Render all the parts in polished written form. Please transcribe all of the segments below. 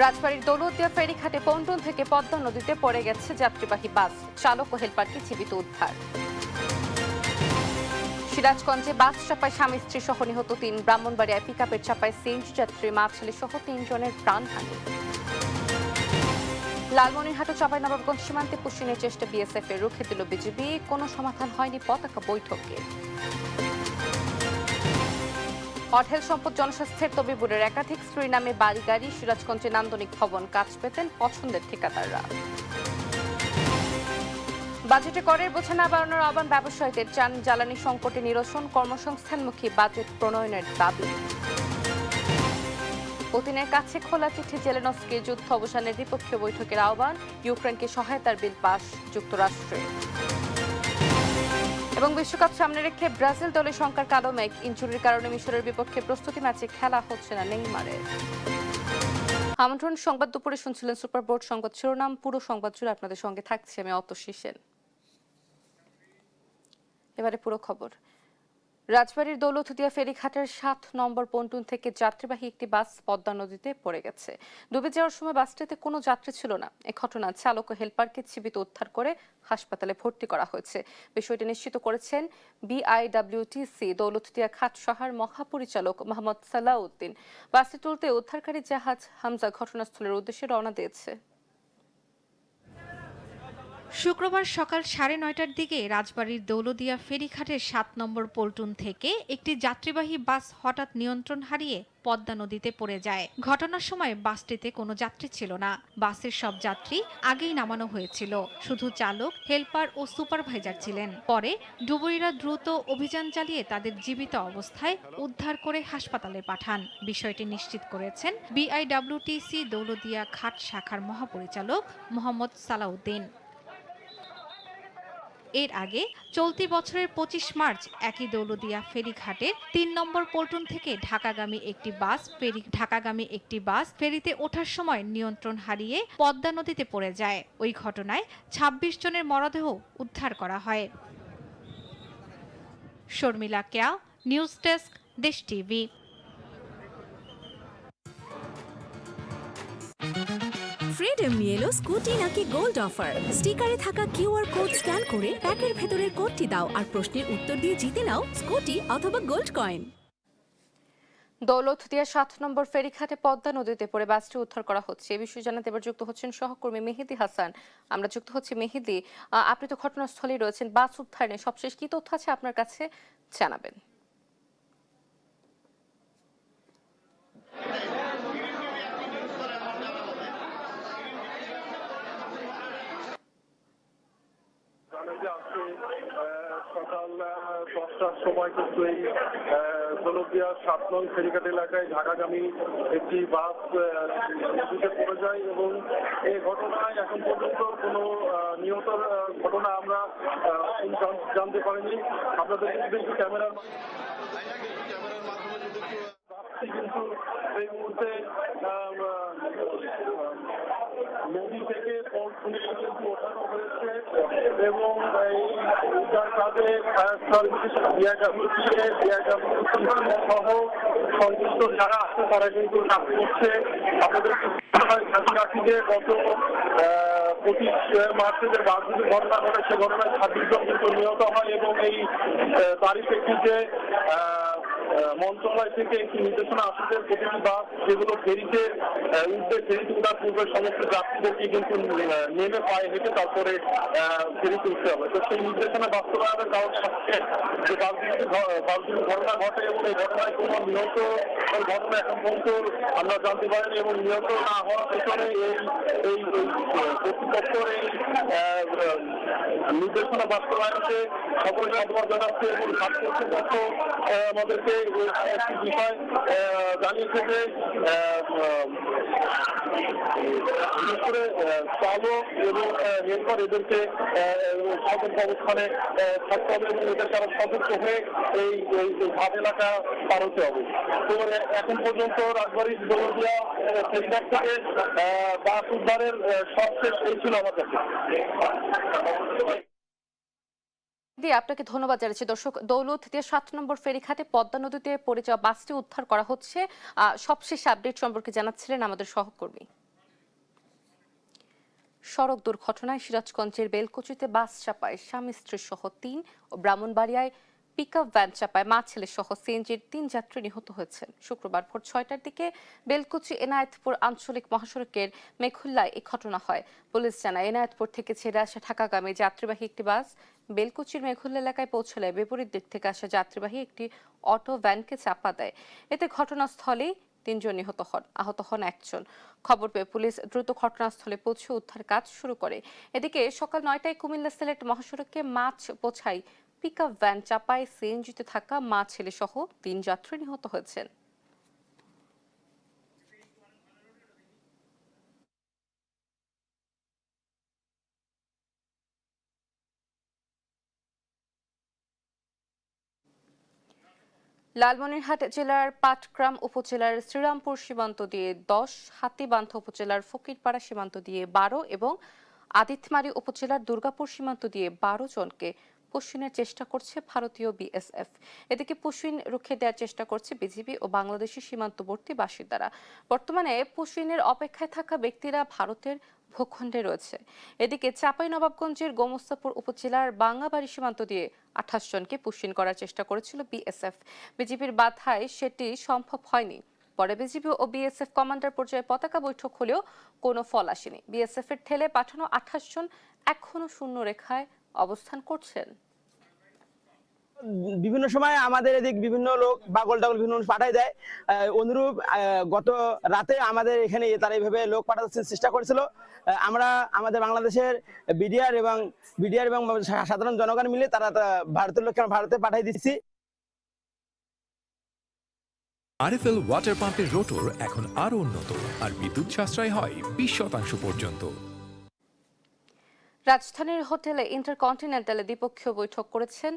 রাজবাড়ীর Daulatdia ফেরিঘাটে pontoon থেকে পদ্মা নদীতে পড়ে গেছে যাত্রীবাহী বাস, চালক ও হেলপারকে জীবিত উদ্ধার। সিরাজগঞ্জে বাস চাপায় স্বামী স্ত্রী সহ নিহত ৩, ব্রাহ্মণবাড়িয়ায় পিকআপের চাপায় সিএনজি যাত্রী মা ছেলে সহ ৩ জনের প্রাণহানি। লালমনিরহাট ও চাঁপাইনবাবগঞ্জ সীমান্তে পুষিনের চেষ্টা বিএসএফ এর, রুখে দিল বিজিবি, কোনো সমাধান হয়নি পতাকা বৈঠকে। অঢেল সম্পদ জনস্বাস্থ্যের তবিবুরের একাধিক স্ত্রীর নামে বাড়ি গাড়ি, সিরাজগঞ্জে নান্দনিক ভবন, কাজ পেতেন পছন্দের ঠিকাদাররা। বাজেটে করের বোঝা না বাড়ানোর আহ্বান ব্যবসায়ীদের, চান জ্বালানি সংকটে নিরসন, কর্মসংস্থানমুখী বাজেট প্রণয়নের দাবি। পুতিনের কাছে খোলা চিঠি জেলেনস্কির, যুদ্ধ অবসানের দ্বিপক্ষীয় বৈঠকের আহ্বান, ইউক্রেনকে সহায়তার বিল পাস যুক্তরাষ্ট্রে। এবং বিশ্বকাপ সামনে রেখে ব্রাজিল দলের শঙ্কার কালো মেঘ, ইনজুরির কারণে মিশরের বিপক্ষে প্রস্তুতি ম্যাচে খেলা হচ্ছে না নেইমারের। আমন্ত্রণ, সংবাদ দুপুরে শুনছিলেন সুপার বোর্ড সংবাদ শিরোনাম। পুরো সংবাদ জুড়ে আপনাদের সঙ্গে থাকছি আমি অতসী সেন। এবারে পুরো খবর। রাজবাড়ীর দৌলতদিয়া ফেরিঘাটের ৭ নম্বর পন্টুন থেকে যাত্রীবাহী একটি বাস পদ্মা নদীতে পড়ে গেছে। ডুবে যাওয়ার সময় বাসটিতে কোনো যাত্রী ছিল না। এ ঘটনায় চালক ও হেলপারকে জীবিত উদ্ধার করে হাসপাতালে ভর্তি করা হয়েছে। বিষয়টি নিশ্চিত করেছেন বিআইডব্লিউটিসি দৌলতদিয়া ঘাট শাখার মহাপরিচালক মোহাম্মদ সালাউদ্দিন। বাসটি তুলতে উদ্ধারকারী জাহাজ হামজা ঘটনাস্থলের উদ্দেশ্যে রওনা দিয়েছে। শুক্রবার সকাল ৯:৩০টার দিকে রাজবাড়ীর দৌলতদিয়া ফেরিঘাটের ৭ নম্বর পল্টুন থেকে একটি যাত্রীবাহী বাস হঠাৎ নিয়ন্ত্রণ হারিয়ে পদ্মা নদীতে পড়ে যায়। ঘটনার সময় বাসটিতে কোনো যাত্রী ছিল না। বাসের সব যাত্রী আগেই নামানো হয়েছিল, শুধু চালক, হেলপার ও সুপারভাইজার ছিলেন। পরে ডুবুরিরা দ্রুত অভিযান চালিয়ে তাদের জীবিত অবস্থায় উদ্ধার করে হাসপাতালে পাঠান। বিষয়টি নিশ্চিত করেছেন বিআইডব্লিউটিসি দৌলতদিয়া ঘাট শাখার মহাপরিচালক মোহাম্মদ সালাউদ্দিন। এর আগে চলতি বছরের ২৫ মার্চ একই দৌলতদিয়া ফেরিঘাটে ৩ নম্বর পল্টুন থেকে ঢাকাগামী একটি বাস ফেরিতে ওঠার সময় নিয়ন্ত্রণ হারিয়ে পদ্মা নদীতে পড়ে যায়। ওই ঘটনায় ২৬ জনের মরদেহ উদ্ধার করা হয়। শর্মিলা কেয়া, নিউজ ডেস্ক, দেশ টিভি। ফ্রিডম নিয়ে এলো স্কুটি নাকি গোল্ড অফার। স্টিকারে থাকা কিউআর কোড স্ক্যান করে প্যাকের ভেতরের কোডটি দাও আর প্রশ্নের উত্তর দিয়ে জিতে নাও স্কুটি অথবা গোল্ড কয়েন। দৌলতদিয়া ৭ নম্বর ফেরিঘাটে পদ্মা নদীতে পড়ে বাসটি উদ্ধার করা হচ্ছে। এ বিষয়ে জানাতে এবার যুক্ত হচ্ছেন সহকর্মী মেহেদি হাসান। আমরা যুক্ত হচ্ছি মেহেদি, আপনি তো ঘটনাস্থলেই রয়েছেন। বাস উদ্ধার নিয়ে সবশেষ কি তথ্য আছে আপনার কাছে জানাবেন। সকাল 10টার সময় কিন্তু এই দৌলতদিয়া ৭ নং ফেরিঘাট এলাকায় ঢাকাগামী একটি বাস নদীতে পড়ে যায় এবং এই ঘটনায় এখন পর্যন্ত কোনো নিহতের ঘটনা আমরা জানতে পারিনি। আপনাদের কিন্তু ক্যামেরার কিন্তু এই মুহূর্তে নদী থেকে কিন্তু ওঠানো হয়েছে এবং এই কাজে ফায়ার সার্ভিস, সহ সংশ্লিষ্ট যারা আছে তারা কিন্তু কাজ করছে। আপনাদের কাছাকাছিতে গত ২৫ মার্চে যে বাসগুলির ঘটনা ঘটে সে ঘটনায় ২৬ জন কিন্তু নিহত হয় এবং এই তারই প্রেক্ষিতে মন্ত্রণালয় থেকে একটি নির্দেশনা আসছে প্রতিটি বাস যেগুলো ফেরিতে উঠবে ফেরিতে উঠার পূর্বে সমস্ত যাত্রীদেরকে কিন্তু নেমে পায়ে হেঁটে তারপরে ফেরিতে উঠতে হবে। তো সেই নির্দেশনা বাস্তবায়নের কারণে হচ্ছে যে বাসগুলি ঘটনা ঘটে এবং এই ঘটনায় কোনো নিহত ঘটনা এখন পর্যন্ত আমরা জানতে পারিনি এবং নিহত না হওয়ার পেছনে এই কর্তৃপক্ষের এই নির্দেশনা বাস্তবায়নকে সকলে সাধুবাদ জানাচ্ছে এবং ঘাট কর্তৃপক্ষ আমাদেরকে একটি বিষয় জানিয়েছে যে বিশেষ করে চালক এবং হেল্পার এদেরকে সতর্ক অবস্থানে থাকতে হবে এবং এদের কারণ সতর্ক হয়ে এই ঘাট এলাকা পার হতে হবে। তো এখন পর্যন্ত রাজবাড়ীর দৌলতদিয়া ফেরিঘাট থেকে বাস উদ্ধারের সবশেষ এই ছিল আমার কাছে। আপনাকে ধন্যবাদ জানাচ্ছি। দর্শক, দৌলতদিয়া ৭ নম্বর ফেরিঘাটে পদ্মা নদীতে পড়ে যাওয়া বাসটি উদ্ধার করা হচ্ছে। সবশেষ আপডেট সম্পর্কে জানাচ্ছিলেন আমাদের সহকর্মী। সড়ক দুর্ঘটনায় সিরাজগঞ্জের বেলকুচিতে বাস চাপায় স্বামী স্ত্রী সহ ৩ ও ব্রাহ্মণবাড়িয়ায় পিকআপ ভ্যান চাপায় মা ছেলে সহ সিএনজির ৩ যাত্রী নিহত হয়েছেন। শুক্রবার ভোর ৬টার দিকে বেলকুচি এনায়েতপুর আঞ্চলিক মহাসড়কের মেঘুল্লায় এই ঘটনা হয়। পুলিশ জানায়, এনায়েতপুর থেকে ছেড়ে আসা ঢাকাগামী যাত্রীবাহী একটি বাস বেলকুচির মেঘুল্লা এলাকায় পৌঁছলে বিপরীত দিক থেকে আসা যাত্রীবাহী একটি অটো ভ্যানকে চাপা দেয়। এতে ঘটনাস্থলেই ৩ জন নিহত হন, আহত হন ১ জন। খবর পেয়ে পুলিশ দ্রুত ঘটনাস্থলে পৌঁছে উদ্ধার কাজ শুরু করে। এদিকে সকাল ৯টায় কুমিল্লা সিলেট মহাসড়কে মাছ বোঝাই পিকআপ ভ্যান চাপায় সিএনজিতে থাকা মা ছেলে সহ ৩ যাত্রী নিহত হয়েছেন। লালমনিরহাট জেলার পাটগ্রাম উপজেলার শ্রীরামপুর সীমান্ত দিয়ে ১০, হাতীবান্ধা উপজেলার ফকিরপাড়া সীমান্ত দিয়ে ১২ এবং আদিতমারী উপজেলার দুর্গাপুর সীমান্ত দিয়ে ১২ জনকে পুষ্টিনের চেষ্টা করছে ভারতীয় বিএসএফ। এদিকে পুষ্টিন রুখে দেওয়ার চেষ্টা করছে বিজিবি ও বাংলাদেশি সীমান্তবর্তী বাসিন্দারা। বর্তমানে পুষ্টিনের অপেক্ষায় থাকা ব্যক্তিরা ভারতের ভূখণ্ডে রয়েছে। এদিকে চাঁপাইনবাবগঞ্জের গোমস্তাপুর উপজেলার বাঙ্গাবাড়ি সীমান্ত দিয়ে ২৮ জনকে পুষ্টিন করার চেষ্টা করেছিল বিএসএফ। বিজিবির বাধায় সেটি সম্ভব হয়নি। পরে বিজিবি ও বিএসএফ কমান্ডার পর্যায়ে পতাকা বৈঠক হলেও কোনো ফল আসেনি। বিএসএফ এর ঠেলে পাঠানো ২৮ জন এখনো শূন্য রেখায় অবস্থান করছেন। বিভিন্ন সময় আমাদের এদিক বিভিন্ন লোক বাগল টাগল বিভিন্ন মানুষ পাঠাই দেয়। অনুরূপ গত রাতে আমাদের এখানে তারা এইভাবে লোক পাঠাতে চেষ্টা করেছিল। আমরা আমাদের বাংলাদেশের বিডিআর এবং সাধারণ জনগণ মিলে তারা ভারতের লোককে ভারতে পাঠাই দিচ্ছি। আরএফএল ওয়াটার পাম্পের রোটর এখন আরো উন্নত আর বিদ্যুৎ সাশ্রয় হয় ২০% পর্যন্ত। রাজধানীর হোটেলে ইন্টারকন্টিনেন্টালে দ্বিপক্ষীয় বৈঠক করেছেন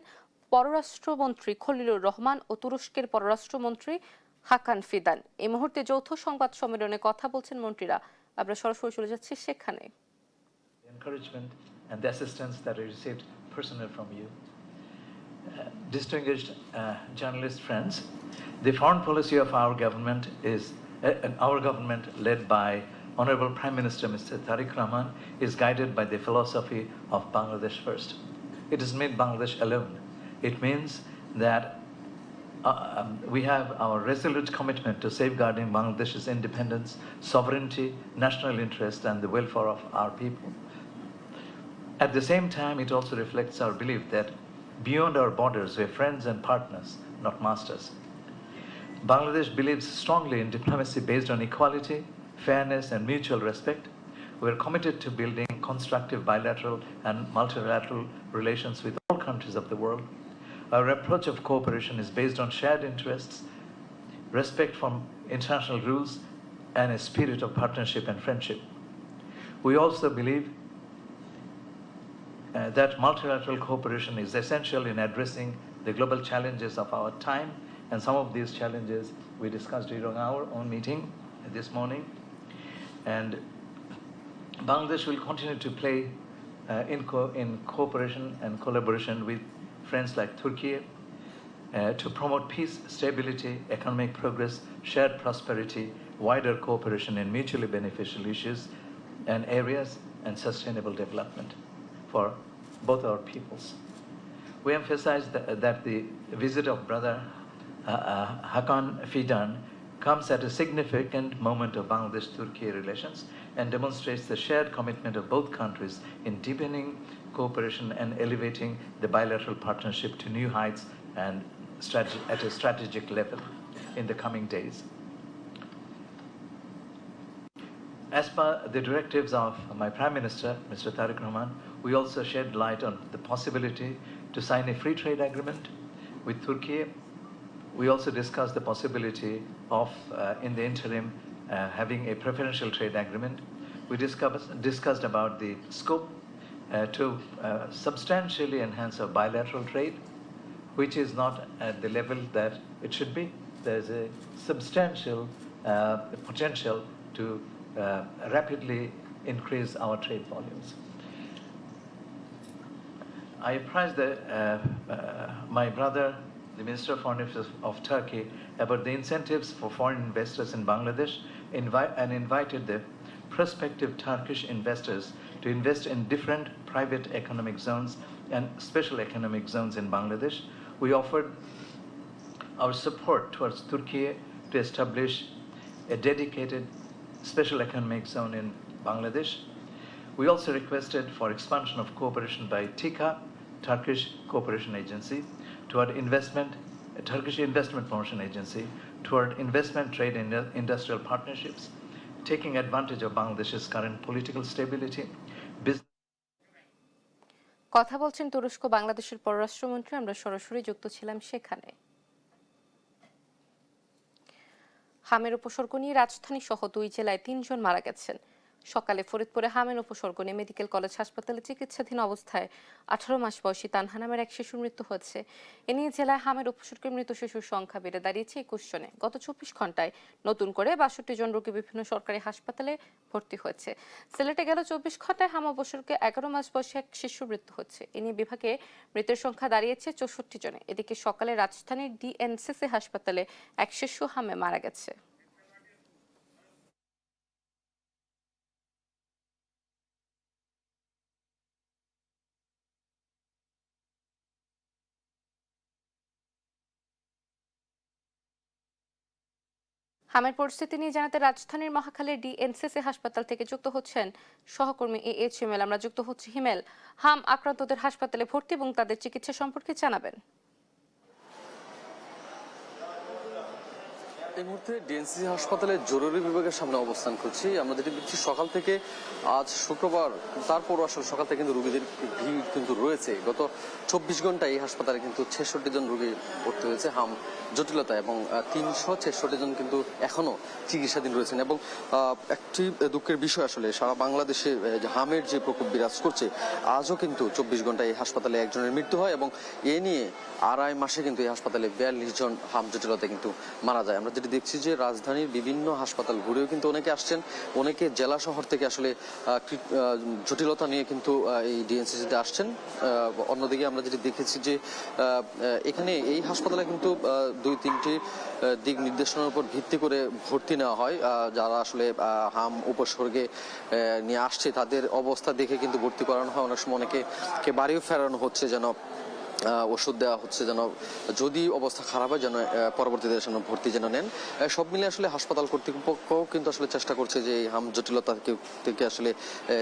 পররাষ্ট্রমন্ত্রী খলিলুর রহমান ও তুরস্কের পররাষ্ট্রমন্ত্রী হাকান ফিদান। এই মুহূর্তে যৌথ সংবাদ সম্মেলনে কথা বলছেন মন্ত্রীরা। আমরা সরাসরি চলে যাচ্ছি সেখানে। Encouragement and the assistance that I received personally from you. Distinguished journalist friends, the foreign policy of our government led by Honorable Prime Minister Mr. Tariq Rahman is guided by the philosophy of Bangladesh first. It doesn't mean Bangladesh alone. It means that we have our resolute commitment to safeguarding Bangladesh's independence, sovereignty, national interest, and the welfare of our people. At the same time, it also reflects our belief that beyond our borders, we're friends and partners, not masters. Bangladesh believes strongly in diplomacy based on equality, fairness, and mutual respect. We're committed to building constructive bilateral and multilateral relations with all countries of the world. Our approach of cooperation is based on shared interests, respect for international rules, and a spirit of partnership and friendship. We also believe that multilateral cooperation is essential in addressing the global challenges of our time, and some of these challenges we discussed during our own meeting this morning. And Bangladesh will continue to play in cooperation and collaboration with friends like Turkey to promote peace, stability, economic progress, shared prosperity, wider cooperation in mutually beneficial issues and areas, and sustainable development for both our peoples. We emphasize that the visit of Brother Hakan Fidan comes at a significant moment of Bangladesh-Turkey relations and demonstrates the shared commitment of both countries in deepening cooperation and elevating the bilateral partnership to new heights and at a strategic level in the coming days. As per the directives of my Prime Minister, Mr. Tariq Rahman, we also shed light on the possibility to sign a free trade agreement with Turkey. We also discussed the possibility of, in the interim, having a preferential trade agreement. We discussed about the scope to substantially enhance our bilateral trade, which is not at the level that it should be. There's a substantial potential to rapidly increase our trade volumes. I apprised my brother, the Minister of Foreign Affairs of Turkey, about the incentives for foreign investors in Bangladesh and invited the prospective Turkish investors to invest in different private economic zones and special economic zones in Bangladesh. We offered our support towards Turkey to establish a dedicated special economic zone in Bangladesh. We also requested for expansion of cooperation by TICA, Turkish Cooperation Agency, toward investment, Turkish Investment Promotion Agency, toward investment, trade, and industrial partnerships, taking advantage of Bangladesh's current political stability, business. কথা বলছেন তুরস্ক বাংলাদেশের পররাষ্ট্রমন্ত্রী। আমরা সরাসরি যুক্ত ছিলাম সেখানে। হামের উপসর্গ নিয়ে রাজধানী সহ 2 জেলায় 3 জন মারা গেছেন। সকালে ফরিদপুরে হামের উপসর্গ নিয়ে মেডিকেল কলেজ হাসপাতালে চিকিৎসাধীন অবস্থায় 18 মাস বয়সী তানহা নামের এক শিশুর মৃত্যু হয়েছে। এ নিয়ে জেলায় হামের উপসর্গে মৃত শিশুর সংখ্যা বেড়ে দাঁড়িয়েছে 21 জনে। গত 24 ঘন্টায় নতুন করে 62 জন রোগী বিভিন্ন সরকারি হাসপাতালে ভর্তি হয়েছে। সিলেটে গেল 24 ঘন্টায় হাম উপসর্গে 11 মাস বয়সী এক শিশুর মৃত্যু হচ্ছে। এ নিয়ে বিভাগে মৃতের সংখ্যা দাঁড়িয়েছে 64 জনে। এদিকে সকালে রাজধানীর ডিএনসিসি হাসপাতালে এক শিশু হামে মারা গেছে। হামের পরিস্থিতি নিয়ে জানাতে রাজধানীর মহাখালীর ডিএনসিসি হাসপাতাল থেকে যুক্ত হচ্ছেন সহকর্মী এইচ হিমেল। আমরা যুক্ত হচ্ছি হিমেল। হাম আক্রান্তদের হাসপাতালে ভর্তি এবং তাদের চিকিৎসা সম্পর্কে জানাবেন। এই মুহূর্তে ডিএনসিসি হাসপাতালের জরুরি বিভাগের সামনে অবস্থান করছি। আমরা যেটি দেখছি সকাল থেকে, আজ শুক্রবার, তারপরও আসলে সকাল থেকে কিন্তু রোগীদের ভিড় কিন্তু রয়েছে। গত 24 ঘন্টায় এই হাসপাতালে কিন্তু 66 জন রোগী ভর্তি হয়েছে হাম জটিলতা, এবং 366 জন কিন্তু এখনো চিকিৎসাধীন রয়েছেন। এবং একটি দুঃখের বিষয়, আসলে সারা বাংলাদেশে হামের যে প্রকোপ বিরাজ করছে, আজও কিন্তু 24 ঘন্টায় এই হাসপাতালে একজনের মৃত্যু হয়, এবং এ নিয়ে 2.5 মাসে কিন্তু এই হাসপাতালে 42 জন হাম জটিলতায় কিন্তু মারা যায়। আমরা যেটি দেখছি যে রাজধানীর বিভিন্ন হাসপাতাল ঘুরেও কিন্তু অনেকে আসছেন, অনেকে জেলা শহর থেকে আসলে জটিলতা নিয়ে কিন্তু এই ডিএনসিসিতে আসছেন। অন্যদিকে আমরা যেটি দেখেছি যে এখানে এই হাসপাতালে কিন্তু 2-3টি দিক নির্দেশনার উপর ভিত্তি করে ভর্তি নেওয়া হয়। যারা আসলে হাম উপসর্গে নিয়ে আসছে তাদের অবস্থা দেখে কিন্তু ভর্তি করানো হয়। অনেক সময় অনেকে বাড়িও ফেরানো হচ্ছে, যেন ওষুধ দেওয়া হচ্ছে, যেন যদি অবস্থা খারাপ হয় যেন পরবর্তীতে ভর্তি যেন নেন। সব মিলে আসলে হাসপাতাল কর্তৃপক্ষ কিন্তু আসলে চেষ্টা করছে যে এই হাম জটিলতা থেকে আসলে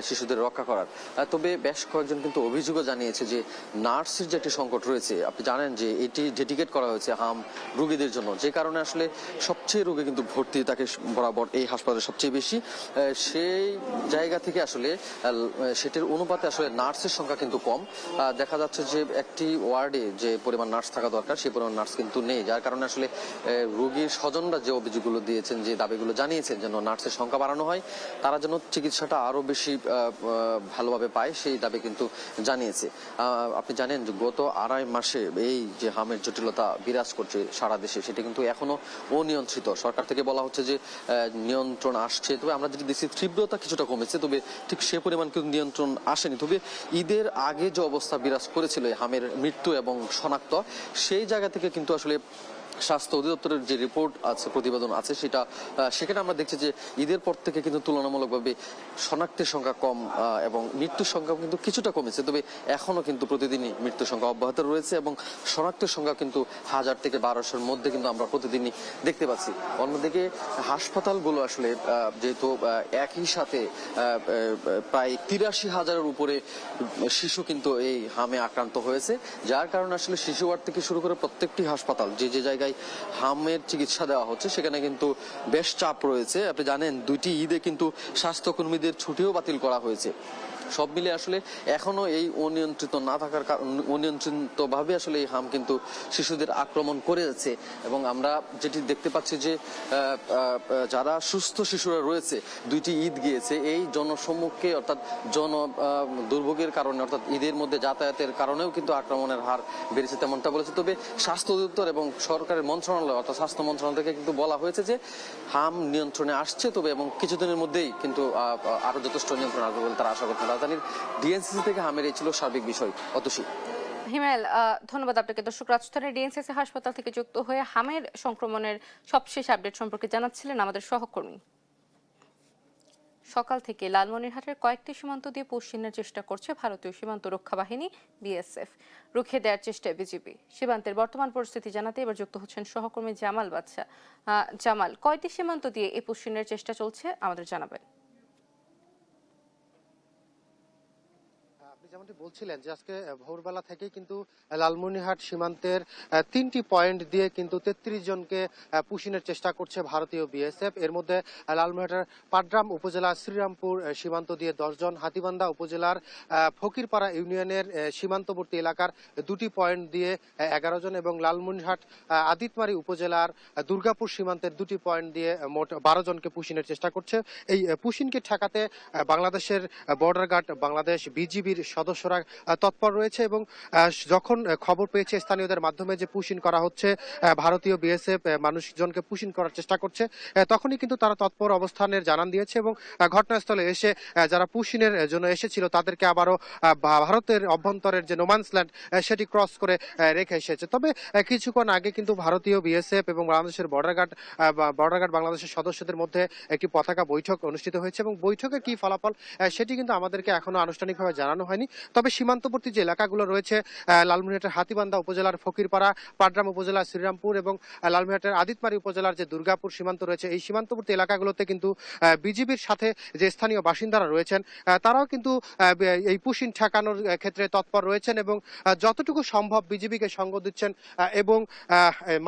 শিশুদের রক্ষা করার। তবে বেশ কয়েকজন কিন্তু অভিযোগও জানিয়েছে যে নার্সের যে একটি সংকট রয়েছে। আপনি জানেন যে এটি ডেডিকেট করা হয়েছে হাম রোগীদের জন্য, যে কারণে আসলে সবচেয়ে রোগী কিন্তু ভর্তি থাকে বরাবর এই হাসপাতালে সবচেয়ে বেশি। সেই জায়গা থেকে আসলে সেটির অনুপাতে আসলে নার্সের সংখ্যা কিন্তু কম। দেখা যাচ্ছে যে একটি ওয়ার্ডে যে পরিমাণ নার্স থাকা দরকার সেই পরিমাণ নার্স কিন্তু নেই, যার কারণে আসলে রোগীর স্বজনরা যে অভিযোগগুলো দিয়েছেন, যে দাবিগুলো জানিয়েছেন যেন নার্সের সংখ্যা বাড়ানো হয়, তারা যেন চিকিৎসাটা আরো বেশি ভালোভাবে পায়, সেই দাবি কিন্তু জানিয়েছে। আপনি জানেন যে গত 2.5 মাসে এই যে হামের জটিলতা বিরাজ করছে সারা দেশে, সেটা কিন্তু এখনো অনিয়ন্ত্রিত। সরকার থেকে বলা হচ্ছে যে নিয়ন্ত্রণ আসছে, তবে আমরা যদি দেখছি তীব্রতা কিছুটা কমেছে, তবে ঠিক সে পরিমাণ কিন্তু নিয়ন্ত্রণ আসেনি। তবে ঈদের আগে যে অবস্থা বিরাজ করেছিল হামের মৃত্যু এবং শনাক্ত, সেই জায়গা থেকে কিন্তু আসলে স্বাস্থ্য অধিদপ্তরের যে রিপোর্ট আছে, প্রতিবেদন আছে, সেখানে আমরা দেখছি যে ঈদের পর থেকে কিন্তু তুলনামূলকভাবে শনাক্তের সংখ্যা কম এবং মৃত্যুর সংখ্যা কিন্তু কিছুটা কমেছে। তবে এখনো কিন্তু প্রতিদিনই মৃত্যুর সংখ্যা অব্যাহত রয়েছে এবং শনাক্তের সংখ্যা কিন্তু 1000 থেকে 1200-র মধ্যে কিন্তু আমরা প্রতিদিনই দেখতে পাচ্ছি। অন্যদিকে হাসপাতালগুলো আসলে যেহেতু একই সাথে প্রায় 83,000-এর উপরে শিশু কিন্তু এই হামে আক্রান্ত হয়েছে, যার কারণে আসলে শিশু ওয়ার্ড থেকে শুরু করে প্রত্যেকটি হাসপাতাল যে জায়গায় হামের চিকিৎসা দেওয়া হচ্ছে সেখানে কিন্তু বেশ চাপ রয়েছে। আপনি জানেন 2টি ঈদে কিন্তু স্বাস্থ্যকর্মীদের ছুটিও বাতিল করা হয়েছে। সব মিলে আসলে এখনো এই অনিয়ন্ত্রিত না থাকার অনিয়ন্ত্রিত ভাবে আসলে এই হাম কিন্তু শিশুদের আক্রমণ করে যাচ্ছে। এবং আমরা যেটি দেখতে পাচ্ছি যে যারা সুস্থ শিশুরা রয়েছে, 2টি ঈদ গিয়েছে, এই জনসম্মুখে অর্থাৎ দুর্ভোগের কারণে অর্থাৎ ঈদের মধ্যে যাতায়াতের কারণেও কিন্তু আক্রমণের হার বেড়েছে, তেমনটা বলেছে। তবে স্বাস্থ্য অধিদপ্তর এবং সরকারের মন্ত্রণালয় অর্থাৎ স্বাস্থ্য মন্ত্রণালয় থেকে কিন্তু বলা হয়েছে যে হাম নিয়ন্ত্রণে আসছে, তবে এবং কিছুদিনের মধ্যেই কিন্তু আরো যথেষ্ট নিয়ন্ত্রণ আসবে বলে তারা আশা করছেন। রাজধানীর ডিএনসিসি থেকে হামের এই ছিল সার্বিক বিষয়। অতসী। হিমেল, ধন্যবাদ আপনাকে। দর্শক, রাজধানীর ডিএনসিসি হাসপাতাল থেকে যুক্ত হয়ে হামের সংক্রমণের সবশেষ আপডেট সম্পর্কে জানাচ্ছিলেন আমাদের সহকর্মী। সকাল থেকে লালমনিরহাটের কয়েকটি সীমান্ত দিয়ে পুশিনের চেষ্টা করছে ভারতীয় সীমান্ত রক্ষা বাহিনী বিএসএফ। রুখে দেওয়ার চেষ্টায় বিজিবি। সীমান্তের বর্তমান পরিস্থিতি জানাতে এবার যুক্ত হচ্ছেন সহকর্মী জামাল বাদশা। জামাল, কয়টি সীমান্ত দিয়ে এই পুশিনের চেষ্টা চলছে আমাদের জানাবেন। যেমনটি বলছিলেন যে আজকে ভোরবেলা থেকেই কিন্তু লালমনিরহাট সীমান্তের 3টি পয়েন্ট দিয়ে কিন্তু 33 জনকে পুশিনের চেষ্টা করছে ভারতীয় বিএসএফ। এর মধ্যে লালমনিরহাটের পাটগ্রাম উপজেলা শ্রীরামপুর সীমান্ত দিয়ে 10 জন, হাতীবান্ধা উপজেলার ফকিরপাড়া ইউনিয়নের সীমান্তবর্তী এলাকার 2টি পয়েন্ট দিয়ে 11 জন এবং লালমনিরহাট আদিতমারি উপজেলার দুর্গাপুর সীমান্তের 2টি পয়েন্ট দিয়ে মোট 12 জনকে পুশিনের চেষ্টা করছে। এই পুশিনকে ঠেকাতে বাংলাদেশের বর্ডার গার্ড, বাংলাদেশ বিজিবির সদস্যরা তৎপর রয়েছে এবং যখন খবর পেয়েছে স্থানীয়দের মাধ্যমে যে পুশিন করা হচ্ছে, ভারতীয় বিএসএফ মানুষজনকে পুশিন করার চেষ্টা করছে, তখনই কিন্তু তারা তৎপর অবস্থানের জানান দিয়েছে এবং ঘটনাস্থলে এসে যারা পুশিনের জন্য এসেছিল তাদেরকে আবারও ভারতের অভ্যন্তরের যে নোম্যান্স ল্যান্ড সেটি ক্রস করে রেখে এসেছে। তবে কিছুক্ষণ আগে কিন্তু ভারতীয় বিএসএফ এবং বাংলাদেশের বর্ডার গার্ড বাংলাদেশের সদস্যদের মধ্যে একটি পতাকা বৈঠক অনুষ্ঠিত হয়েছে এবং বৈঠকের কি ফলাফল সেটি কিন্তু আমাদেরকে এখনো আনুষ্ঠানিকভাবে জানানো হয়নি। তবে সীমান্তবর্তী যে এলাকাগুলো রয়েছে, লালমনিরহাটের হাতীবান্ধা উপজেলার ফকিরপাড়া, পাটগ্রাম উপজেলার শ্রীরামপুর এবং লালমনিরহাটের আদিতমারি উপজেলার যে দুর্গাপুর সীমান্ত রয়েছে, এই সীমান্তবর্তী এলাকাগুলোতে কিন্তু বিজিবির সাথে যে স্থানীয় বাসিন্দারা রয়েছেন তারাও কিন্তু এই পুশিন ঠেকানোর ক্ষেত্রে তৎপর রয়েছেন এবং যতটুকু সম্ভব বিজিবিকে সঙ্গ দিচ্ছেন এবং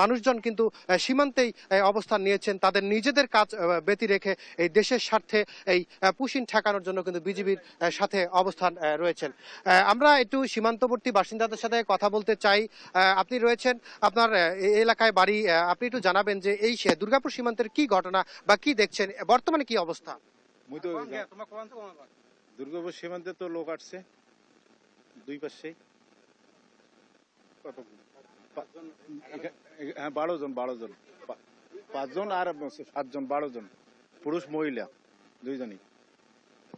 মানুষজন কিন্তু সীমান্তেই অবস্থান নিয়েছেন। তাদের নিজেদের কাজ ব্যতি রেখে এই দেশের স্বার্থে এই পুশিন ঠেকানোর জন্য কিন্তু বিজিবির সাথে অবস্থান রয়েছেন। আমরা একটু সীমান্তবর্তী বাসিন্দাদের সাথে কথা বলতে চাই। আপনি রয়েছেন, আপনার এলাকায় বাড়ি, আপনি একটু জানাবেন যে এই দুর্গাপুর সীমান্তের কি ঘটনা বা কি দেখছেন, বর্তমানে কি অবস্থা? দুর্গাপুর সীমান্তে তো লোক আসছে দুই পাশে, হ্যাঁ 12 জন 5 জন আর 7 জন, 12 জন পুরুষ মহিলা দুইজনই।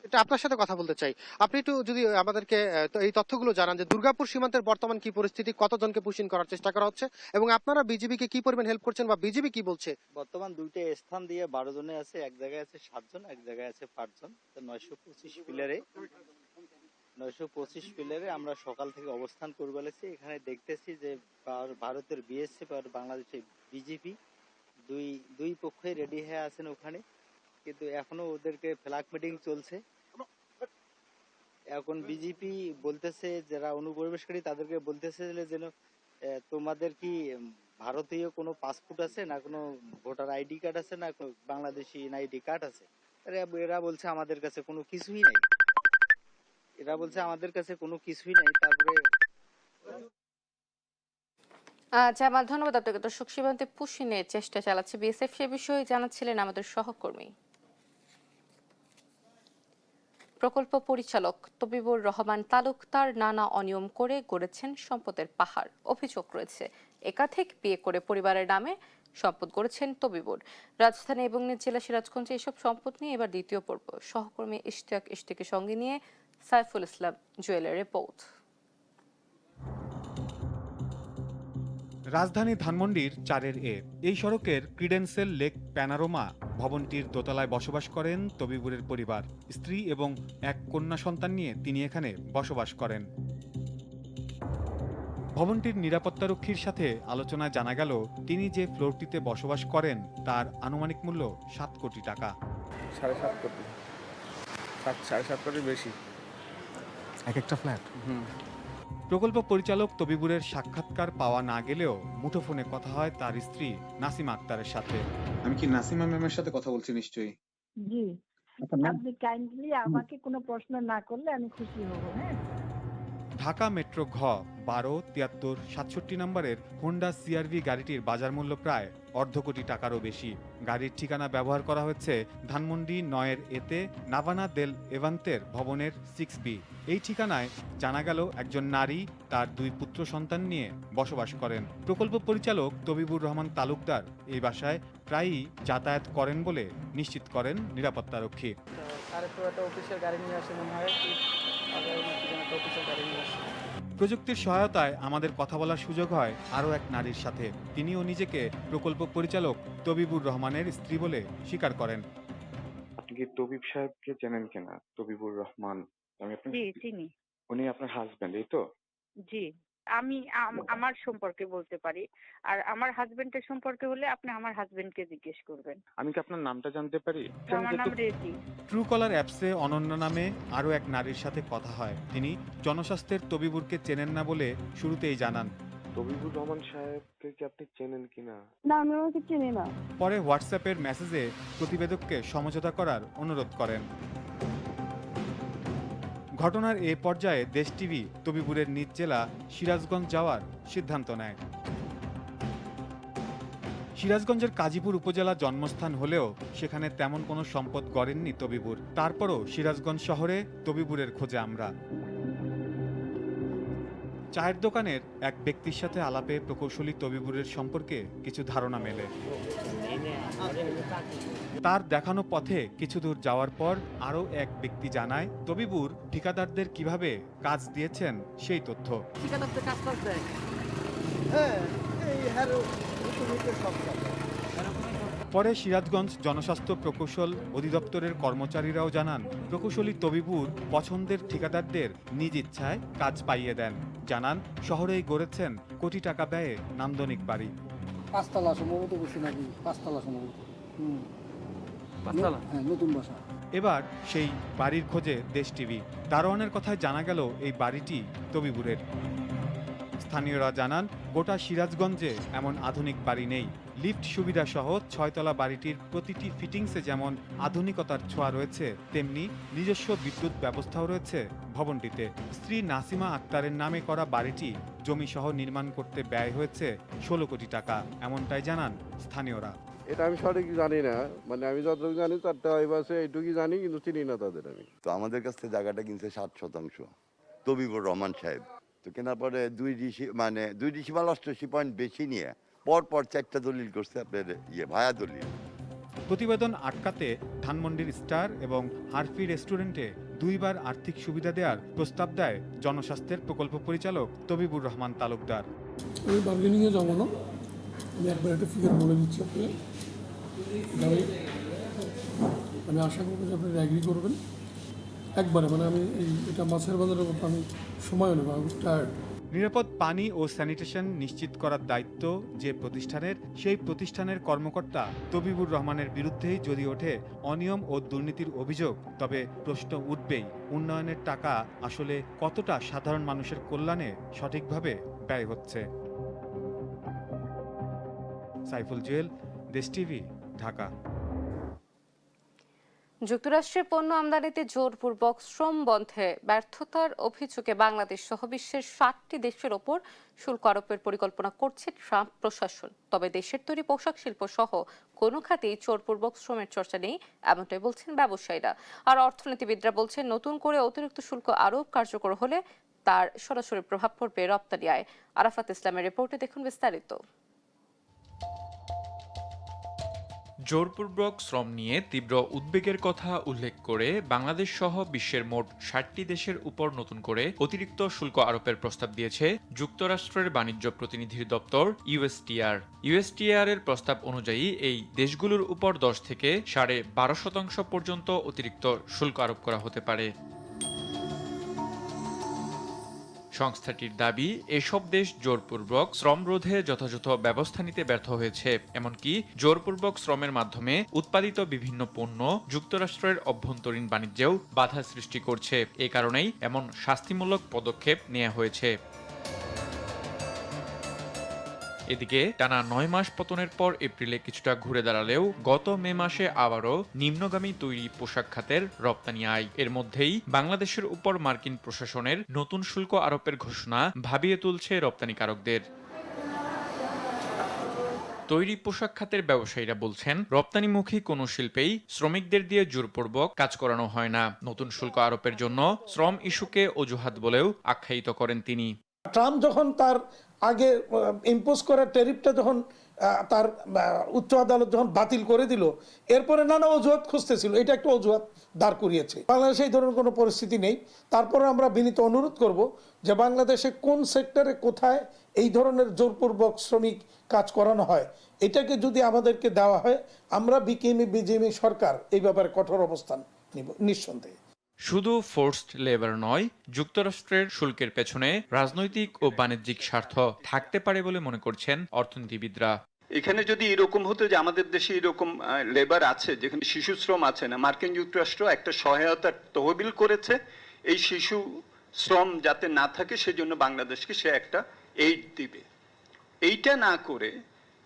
এটা আপনার সাথে কথা বলতে চাই, আপনি একটু যদি আমাদেরকে এই তথ্যগুলো জানান যে দুর্গাপুর সীমান্তের বর্তমান কি পরিস্থিতি, কতজনকে পুশিন করার চেষ্টা করা হচ্ছে এবং আপনারা বিজিবিকে কি পরিমাণ হেল্প করছেন বা বিজিবি কি বলছে? বর্তমান দুইটা স্থান দিয়ে 12 জনে আছে, এক জায়গায় আছে 7 জন, এক জায়গায় আছে 5 জন। 925 পিলারে আমরা সকাল থেকে অবস্থান করে বলেছি। এখানে দেখতেছি যে ভারতের বিএসএফ আর বাংলাদেশের বিজিবি দুই পক্ষই রেডি হয়ে আছেন ওখানে, কিন্তু এখনো ওদেরকে ফ্ল্যাগ মিটিং চলছে। এখন বিজেপি বলতেছে, যারা অনুপ্রবেশকারী তাদেরকে বলতেছে যেন তোমাদের কি ভারতীয় কোনো পাসপোর্ট আছে, না কোনো ভোটার আইডি কার্ড আছে, না বাংলাদেশি আইডি কার্ড আছে? এরা বলছে আমাদের কাছে কোনো কিছুই নাই। তারপরে জামাল, ধন্যবাদ আপনাকে। দর্শক, সীমান্তে পুশিনের চেষ্টা চালাচ্ছে বিএসএফ, সে বিষয়ে জানাচ্ছিলেন আমাদের সহকর্মী। প্রকল্প পরিচালক তবিবুর রহমান তালুকদার নানা অনিয়ম করে গড়েছেন সম্পদের পাহাড়। অভিযোগ রয়েছে একাধিক বিয়ে করে পরিবারের নামে সম্পদ গড়েছেন তবিবুর। রাজধানী এবং জেলা সিরাজগঞ্জে এসব সম্পদ নিয়ে এবার দ্বিতীয় পর্ব। সহকর্মী ইশতিয়াকের সঙ্গে নিয়ে সাইফুল ইসলাম জুয়েলের রিপোর্ট। রাজধানী ধানমন্ডির 4-এ এই সড়কের ক্রিডেন্সেল লেক প্যানারোমা ভবনটির দোতলায় বসবাস করেন তবিবুরের পরিবার। স্ত্রী এবং এক কন্যা সন্তান নিয়ে তিনি এখানে বসবাস করেন। ভবনটির নিরাপত্তারক্ষীর সাথে আলোচনায় জানা গেল, তিনি যে ফ্লোরটিতে বসবাস করেন তার আনুমানিক মূল্য 7 কোটি টাকা। 7.5 কোটি, 7.5 কোটি বেশি এক একটা ফ্ল্যাট। প্রকল্প পরিচালক তবিবুরের সাক্ষাৎকার পাওয়া না গেলেও মুঠোফোনে কথা হয় তার স্ত্রী নাসিমা আক্তারের সাথে। আমি কি নাসিমা ম্যামের সাথে কথা বলছি? নিশ্চয়ই। জি, আপনি কাইন্ডলি আমাকে কোনো প্রশ্ন না করলে আমি খুশি হব। হ্যাঁ, ঢাকা মেট্রো ঘ 127367 নম্বরের হোন্ডা সিআরভি গাড়িটির বাজার মূল্য প্রায় 1.5 কোটি টাকারও বেশি। গাড়ির ঠিকানা ব্যবহার করা হচ্ছে ধানমন্ডি 9-এতে নাভানা দেল এভান্তের ভবনের 6B। এই ঠিকানায় জানা গেল একজন নারী তার 2 পুত্র সন্তান নিয়ে বসবাস করেন। প্রকল্প পরিচালক তবিবুর রহমান তালুকদার এই বাসায় প্রায়ই যাতায়াত করেন বলে নিশ্চিত করেন নিরাপত্তারক্ষী। প্রযুক্তির সহায়তায় আমাদের কথা বলার সুযোগ হয় আরও এক নারীর সাথে। তিনিও নিজেকে প্রকল্প পরিচালক তবিবুর রহমানের স্ত্রী বলে স্বীকার করেন। আপনি কি তবিব সাহেবকে চেনেন কিনা? তবিবুর রহমান। আমি আপনার জি চিনি। উনি আপনার হাজবেন্ড, এই তো? জি, আমি আমার সম্পর্কে বলতে পারি। আর আমার হাজবেন্ডের সম্পর্কে হলে আপনি আমার হাজবেন্ডকে জিজ্ঞেস করবেন। আমি কি আপনার নামটা জানতে পারি? আমার নাম রেজি। ট্রুকলার অ্যাপসে অনন্যা নামে আরও এক নারীর সাথে কথা হয়। তিনি জনস্বাস্থ্যের তবিবুরকে চেনেন না বলে শুরুতেই জানান। তবিবুর রহমান সাহেবকে কি আপনি চেনেন কিনা? না, আমি ওকে চিনি না। পরে হোয়াটসঅ্যাপের মেসেজে প্রতিবেদককে সমঝোতা করার অনুরোধ করেন। ঘটনার এ পর্যায়ে দেশ টিভি তবিবুরের নিজ জেলা সিরাজগঞ্জ যাওয়ার সিদ্ধান্ত নেয়। সিরাজগঞ্জের কাজীপুর উপজেলা জন্মস্থান হলেও সেখানে তেমন কোনো সম্পদ গড়েননি তবিবুর। তারপরও সিরাজগঞ্জ শহরে তবিবুরের খোঁজে আমরা। চায়ের দোকানের এক ব্যক্তির সাথে আলাপে প্রকৌশলী তবিবুরের সম্পর্কে কিছু ধারণা মেলে। তার দেখানো পথে কিছু দূর যাওয়ার পর আরও এক ব্যক্তি জানায় তবিবুর ঠিকাদারদের কিভাবে কাজ দিয়েছেন সেই তথ্য। পরে সিরাজগঞ্জ জনস্বাস্থ্য প্রকৌশল অধিদপ্তরের কর্মচারীরাও জানান প্রকৌশলী তবিবুর পছন্দের ঠিকাদারদের নিজ ইচ্ছায় কাজ পাইয়ে দেন। জানান শহরেই গড়েছেন কোটি টাকা ব্যয়ে নান্দনিক বাড়ি। পাঁচতলা সম্ভবত বেশি নাকি, পাঁচতলা সম্ভবত। হ্যাঁ, নতুন বাসা। এবার সেই বাড়ির খোঁজে দেশ টিভি। দারোয়ানের কথায় জানা গেল এই বাড়িটি তবিবুরের। স্থানীয়রা জানান গোটা সিরাজগঞ্জে এমন আধুনিক বাড়ি নেই। লিফট সুবিধা সহ 6তলা বাড়িটির প্রতিটি ফিটিংসে যেমন আধুনিকতার ছোঁয়া রয়েছে, তেমনি নিজস্ব বিদ্যুৎ ব্যবস্থাও রয়েছে ভবনটিতে। স্ত্রী নাসিমা আক্তারের নামে করা বাড়িটি জমিসহ নির্মাণ করতে ব্যয় হয়েছে 16 কোটি টাকা, এমনটাই জানান স্থানীয়রা। এটা আমি সঠিক জানি না, মানে আমি যতটুকু জানি তারটা হইবাছে এইটুকুই জানি, কিন্তু চিনি না তাদের আমি। তো আমাদের কাছ থেকে জায়গাটা কিনছে 60% তবিবুর রহমান সাহেব। তো কেনার পরে দুই ডিসিমাল 88 পয়েন্ট বেশি নিয়ে পর 4টা দলিল করছে আপনার ভায়া দলিল। প্রতিবেদন আটকাতে ধানমন্ডির স্টার এবং হারফি রেস্টুরেন্টে 2বার আর্থিক সুবিধা দেওয়ার প্রস্তাব দেয় জনস্বাস্থ্যের প্রকল্প পরিচালক তবিবুর রহমান তালুকদার। আমি বার্গেনিংয়ে যাবো না, আমি একবার একটা ফিগার বলে দিচ্ছি আপনাকে। আমি আশা করবো যে আপনি অ্যাগ্রি করবেন একবারে। মানে আমি এটা মাছের বাজারের মতো আমি সময় নেব, আমি টায়ার্ড। নিরাপদ পানি ও স্যানিটেশন নিশ্চিত করার দায়িত্ব যে প্রতিষ্ঠানের, সেই প্রতিষ্ঠানের কর্মকর্তা তবিবুর রহমানের বিরুদ্ধেই যদি ওঠে অনিয়ম ও দুর্নীতির অভিযোগ, তবে প্রশ্ন উঠবেই উন্নয়নের টাকা আসলে কতটা সাধারণ মানুষের কল্যাণে সঠিকভাবে ব্যয় হচ্ছে। সাইফুল জুয়েল, দেশ টিভি, ঢাকা। যুক্তরাষ্ট্রের পণ্য আমদানিতে জোরপূর্বক শ্রম বন্ধে ব্যর্থতার অভিযোগে বাংলাদেশ সহ বিশ্বের 60টি দেশের ওপর শুল্ক আরোপের পরিকল্পনা করছে ট্রাম্প প্রশাসন। তবে দেশের তৈরি পোশাক শিল্প সহ কোনো খাতেই জোরপূর্বক শ্রমের চর্চা নেই, এমনটাই বলছেন ব্যবসায়ীরা। আর অর্থনীতিবিদরা বলছেন নতুন করে অতিরিক্ত শুল্ক আরোপ কার্যকর হলে তার সরাসরি প্রভাব পড়বে রপ্তানি আয়। আরাফাত ইসলামের রিপোর্টে দেখুন বিস্তারিত। জোরপূর্বক শ্রম নিয়ে তীব্র উদ্বেগের কথা উল্লেখ করে বাংলাদেশ সহ বিশ্বের মোট 60টি দেশের উপর নতুন করে অতিরিক্ত শুল্ক আরোপের প্রস্তাব দিয়েছে যুক্তরাষ্ট্রের বাণিজ্য প্রতিনিধির দপ্তর ইউএসটিআর। ইউএসটিআর এর প্রস্তাব অনুযায়ী এই দেশগুলোর উপর 10 থেকে 12.5% পর্যন্ত অতিরিক্ত শুল্ক আরোপ করা হতে পারে। সংস্থাটির দাবি, এসব দেশ জোরপূর্বক শ্রম রোধে যথাযথ ব্যবস্থা নিতে ব্যর্থ হয়েছে। এমনকি জোরপূর্বক শ্রমের মাধ্যমে উৎপাদিত বিভিন্ন পণ্য যুক্তরাষ্ট্রের অভ্যন্তরীণ বাণিজ্যেও বাধা সৃষ্টি করছে। এ কারণেই এমন শাস্তিমূলক পদক্ষেপ নেওয়া হয়েছে। এদিকে টানা 9 মাস পতনের পর এপ্রিলে কিছুটা ঘুরে দাঁড়ালেও গত মে মাসে আবারও নিম্নগামী তৈরি পোশাক খাতের রপ্তানি আয়। এর মধ্যেই বাংলাদেশের উপর মার্কিন প্রশাসনের নতুন শুল্ক আরোপের ঘোষণা ভাবিয়ে তুলছে রপ্তানিকারকদের। তৈরি পোশাক খাতের ব্যবসায়ীরা বলছেন রপ্তানিমুখী কোনো শিল্পেই শ্রমিকদের দিয়ে জোরপূর্বক কাজ করানো হয় না। নতুন শুল্ক আরোপের জন্য শ্রম ইস্যুকে অজুহাত বলেও আখ্যায়িত করেন তিনি। ট্রাম্প যখন তার আগে ইম্পোজ করা ট্যারিফটা যখন তার উচ্চ আদালত যখন বাতিল করে দিল, এরপরে নানা অজুহাত খুঁজতেছিল, এটা একটা অজুহাত দাঁড় করিয়েছে। বাংলাদেশে এই ধরনের কোনো পরিস্থিতি নেই। তারপরে আমরা বিনীত অনুরোধ করব যে বাংলাদেশে কোন সেক্টরে কোথায় এই ধরনের জোরপূর্বক শ্রমিক কাজ করানো হয়, এটাকে যদি আমাদেরকে দেওয়া হয়, আমরা বিজেপি সরকার এই ব্যাপারে কঠোর অবস্থান নিব নিঃসন্দেহে। শুধু ফোর্সড লেবার নয়, যুক্তরাষ্ট্রের শুল্কের পেছনে রাজনৈতিক ও বাণিজ্যিক স্বার্থ থাকতে পারে বলে মনে করছেন অর্থনীতিবিদরা। এখানে যদি এরকম হতো যে আমাদের দেশে এরকম লেবার আছে যেখানে শিশু শ্রম আছে না, মার্কিন যুক্তরাষ্ট্র একটা সহায়তার তহবিল করেছে এই শিশু শ্রম যাতে না থাকে সেজন্য বাংলাদেশকে সে একটা এইড দিবে। এইটা না করে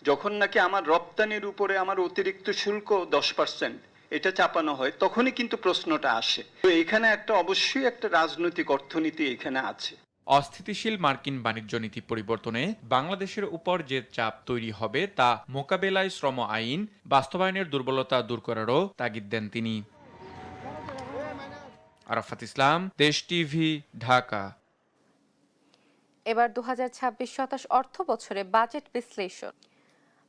যখন নাকি আমার রপ্তানির উপরে আমার অতিরিক্ত শুল্ক 10% এটা চাপানো হয়, তখনই কিন্তু প্রশ্নটা আসে। তো এখানে একটা অবশ্যই একটা রাজনৈতিক অর্থনীতি এখানে আছে। অস্থিতিশীল মার্কিন বাণিজ্য নীতি পরিবর্তনে বাংলাদেশের উপর যে চাপ তৈরি হবে তা মোকাবেলায় শ্রম আইন বাস্তবায়নের দুর্বলতা দূর করারও তাগিদ দেন তিনি। আরাফাত ইসলাম, দেশ টিভি, ঢাকা। এবার 2026-27 অর্থ বছরে বাজেট বিশ্লেষণ।